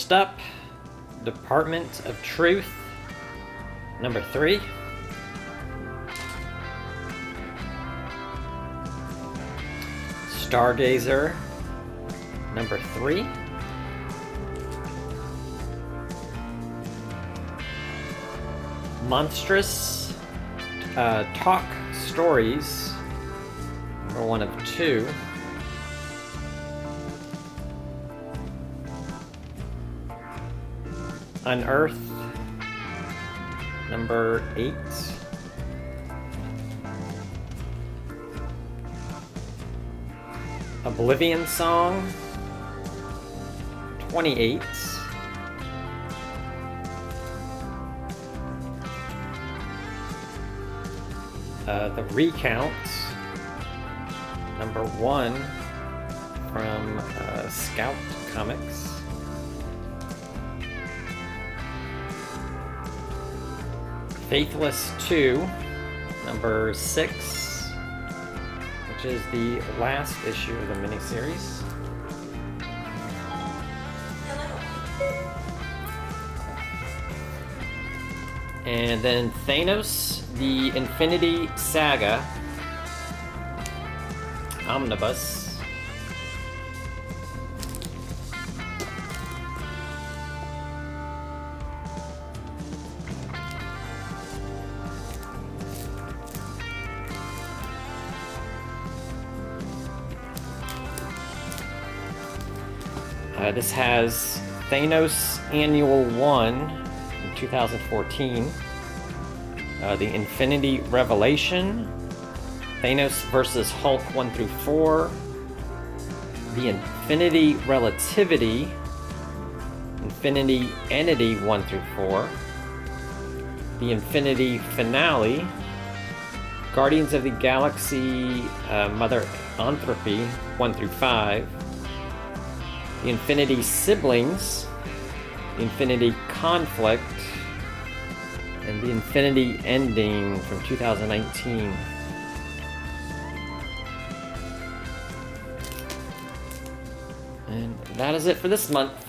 First up, Department of Truth, number 3. Stargazer, number 3. Monstrous Talk Stories, number 1 of 2. Unearth, number 8. Oblivion Song, 28. The Recount, number 1 from Scout Comics. Faithless 2, number 6, which is the last issue of the miniseries. And then Thanos, the Infinity Saga Omnibus. This has Thanos Annual 1 in 2014, the Infinity Revelation, Thanos vs. Hulk 1 through 4, the Infinity Relativity, Infinity Entity 1 through 4, the Infinity Finale, Guardians of the Galaxy Mother Anthropy 1 through 5, the Infinity Siblings, the Infinity Conflict, and the Infinity Ending from 2019. And that is it for this month.